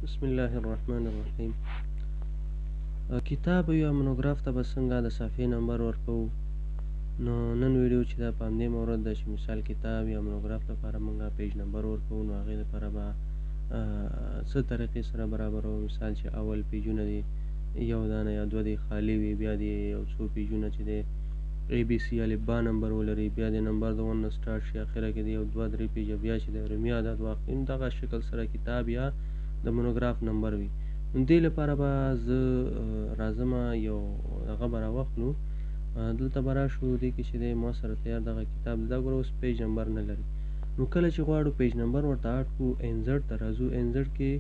بسم الله الرحمن الرحیم. کتاب یا مونوګراف ته به څنګه د صفحې نمبر ورکوو. نو نن ویډیو چې دا په همدې مورد ده چې مثال کتاب یا مونوګراف لپاره مونږ پیج نمبر ورکوو، نو هغې لپاره به څه طریقې سره برابروو. مثال چې اول پیجونه دي یو دانه یا دوه دي خالي وي، بیا دې یو څو پیجونه چې دی ABC الف با نمبر ولري، بیا د نمبر د 1 نه سټارټ شي، اخره کې د یو دوه درې پیجه بیا چې د رومي عدد واخلي، نو دغه شکل سره کتاب یا د مونوګراف نمبر وي. نو دې لپاره به زه راځم یو هغه به راواخلو، دلته به راشو، دې کې چې دی ما سره تیار دغه کتاب دا ګوره اوس پیج نمبر نه لري. نو کله چې غواړو پیج نمبر ورته اډ کړو، NZ ته راځو، NZ کې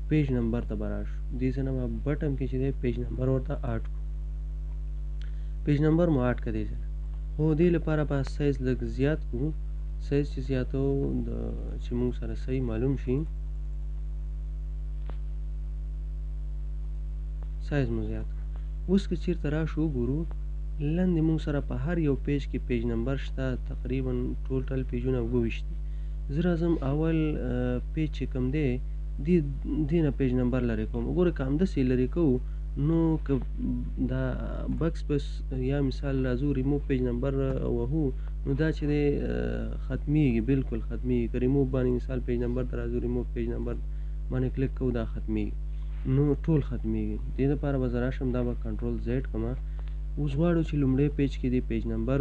پیج نمبر ته به راشو، دې ځای نه به بټن کې چې دی پیج نمبر ورته اډ کړو، پیج نمبر مو اډ کړی دی. خو دې لپاره به سایز لږ زیات کړو، سایز چې زیاتو چې موږ سره صحیح معلوم شي، سایز مو زیات کړو. اوس که چېرته راشو وګورو، لاندې موږ سره په هر یو پیج کې پیج نمبر شته، تقریبا ټوټل پیجونه 22 دي. زه راځم اول پیج چې کوم دی دې نه پیج نمبر لرې کوم. وګوره که همداسې لرې کوو نو که دا بکس بس یا مثال راځو ریموو پیج نمبر وهو، نو دا چې دی ختمیږي، بالکل ختمیږي. که ریموو باندې مثال پیج نمبر ته راځو، ریموو پیج نمبر باندې کلیک کوو، دا ختمیږي، نو ټول ختمیږي. دې لپاره به زه راشم، دا به کنټرول زیډ کړم. اوس غواړو چې لومړی پیج کې دی پیج نمبر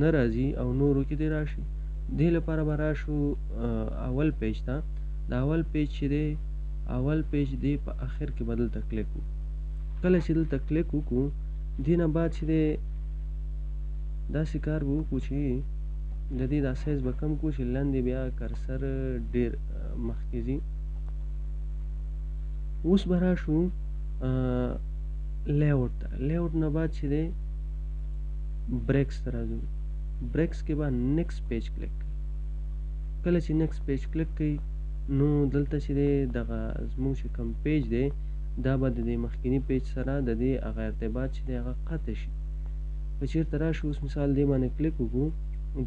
نه راځي او نورو کې دی راشي. دې لپاره به راشو اول پیج ته، د اول پیج چې دی اول پیج دی په اخر کې به دلته کلیک وکړو. کله چې دلته کلیک وکړو، دې نه بعد چې دی داسې کار به وکړو چې د دې دا سایز به کم کړو چې لاندې بیا کرسر ډېر مخکې ځي. اوس به راشو لیاوټ ته، لیاوټ نه بعد چې دی بریکس ته راځو، بریکس کې به نیکسټ پیج کلیک کوي. کله چې نیکسټ پیج کلیک کوي نو دلته چې دی دغه زموږ چې کوم پیج دی دا به د دې مخکیني پیج سره د دې هغه ارتباط چې دی هغه قطع شي. که چېرته راشو اوس مثال دې باندې کلیک وکړو،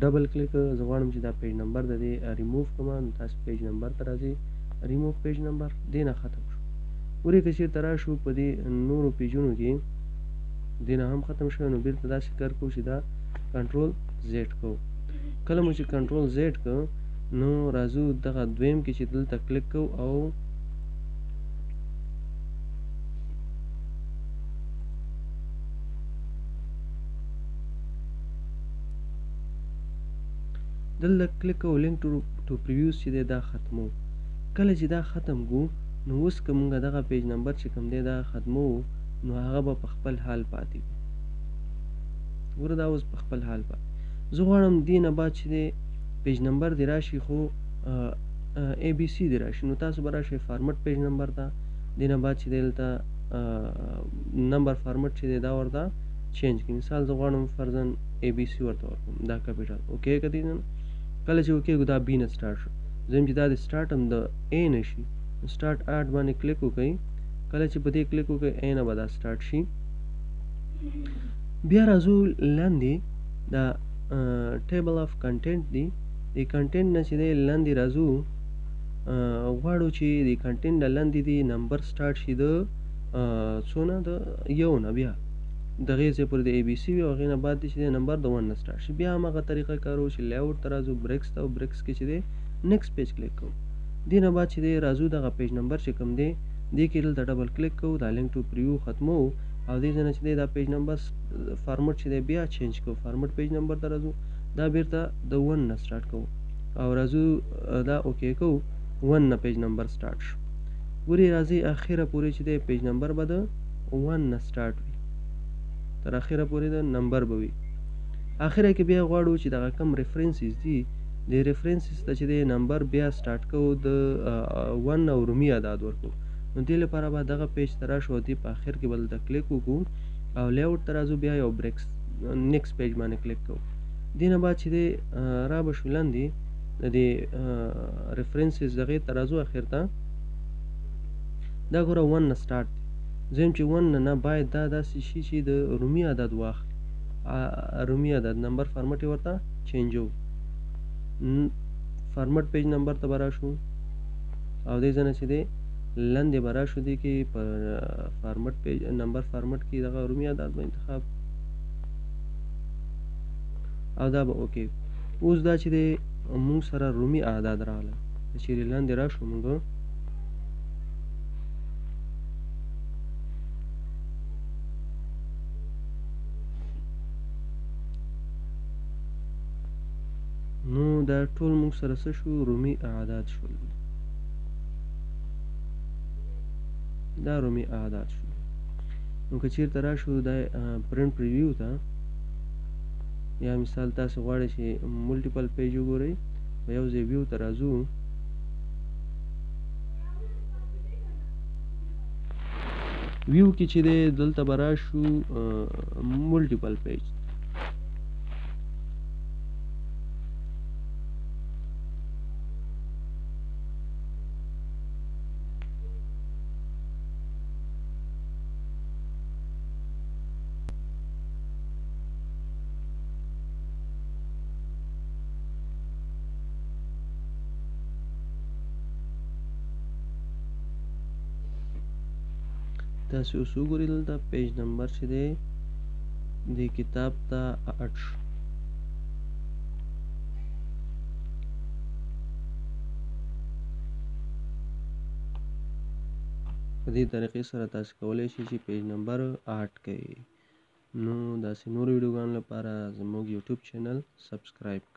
ډبل کلیک، زه غواړم چې دا پیج نمبر د دې ریموف کړم، نو تاسو پیج نمبر ته راځئ، ریموف پیج نمبر، دې نه ختم شو. ورې که چېرته راشو په دې نورو پیجونو کې دې نه هم ختم شوی، نو بېرته داسې کار کوو چې دا کنټرول زیډ کوو. کله مو چې کنټرول زیډ کړو نو راځو دغه دویم کې چې دلته کلیک کوو او دلته کلیک کوو لینک ټو پریویوس چې دی دا ختمو. کله چې دا ختم کړو نو اوس که مونږ دغه پیج نمبر چې کوم دی دا ختمو، نو هغه به په خپل حال پاتې وي. ګوره دا اوس په خپل حال پاتې. زه غواړم دې نه بعد چې دی پیج نمبر دې راشي خو ABC دې راشي، نو تاسو به راشئ فارمټ پیج نمبر ته، دې نه بعد چې دی دلته نمبر فارمټ چې دی دا ورته چینج کړي. مثال زه غواړم فرضاً ABC ورته ورکړم، دا کپیټل اوکې که دې نه. کله چې اوکې کړو دا B نه سټارټ شو، زم چې دا د سټارټ هم د A نه شي، سټارټ اډ باندې کلیک وکړئ. کله چې په دې کلیک وکړئ A نه به دا سټارټ شي. بیا راځو لاندې دا ټیبل اف کنټینټ دی، د کنټینټ نه چې دی لاندې راځو، غواړو چې د کنټینټ نه لاندې دی نمبر سټارټ شي د څونه د یو نه، بیا دغې ځای پورې د ABC وي او هغې نه بعد دی چې دی نمبر د 1 نه سټارټ شي. بیا هماغه طریقه کارو چې لیاوټ ته راځو، بریکس ته، او بریکس کې چې دی نیکسټ پیج کلیک کوو. دې نه بعد چې دی راځو دغه پیج نمبر چې کوم دی دې کې دلته ډبل کلیک کوو، دا لینک ټو پریویو ختمو او دې ځای نه چې دی دا پیج نمبر فارمټ چې دی بیا چینج کوو، فارمټ پیج نمبر ته راځو، دا بیرته د 1 نه سټارټ کوو او راځو دا اوکې کوو، 1 نه پیج نمبر سټارټ شو. ګورې راځئ اخره پورې چې دی پیج نمبر به د 1 نه سټارټ وي، تر اخره پورې د نمبر به وي. اخره کې بیا غواړو چې دغه کم ریفرنسز دي، د ریفرنسز ته چې دی نمبر بیا سټارټ کوو د 1 او رومي اعداد ورکوو. نو دې لپاره به دغه پیج ته راشو او دې په اخر کې به دلته کلیک وکړو او لیاوټ ته راځو، بیا یو بریکس نیکسټ پیج باندې کلیک کوو. دې نه بعد چې دی را به شو لاندې د دې ریفرنسز دغې ته راځو اخر ته، دا ګوره 1 نه سټارټ دی. زم چې 1 نه باید دا داسې شي چې د رومي عدد واخلي، رومي عدد نمبر فارمټ یې ورته چینجو. فارمټ پیج نمبر ته به راشو او دې ځای نه چې دی لاندې به راشو دې کې په فارمټ پیج نمبر فارمټ کې دغه رومي اعداد به انتخاب او دا به اوکې. اوس دا چې دی مونږ سره رومي اعداد راغله، که چیرې لاندې راشو مونږ نو دا ټول مونږ سره څه شو، رومي اعداد شول. دا رومي اعداد شو. نو که چیرته راشو دا پرنټ پریویو ته، یا مثال تاسو غواړئ چې ملټیپل پیج وګورئ، په یو ځای ویو ته راځو، ویو کې چې دی دلته به راشو ملټیپل پیج. تاسو اوس وګورئ دلته پیج نمبر چې دی د کتاب ته 8 شو. په دې طریقې سره تاسو کولی شئ چې پیج نمبر 8 کړئ. نو داسې نورو ویډیوګانو لپاره زموږ یوټیوب چینل سبسکرایب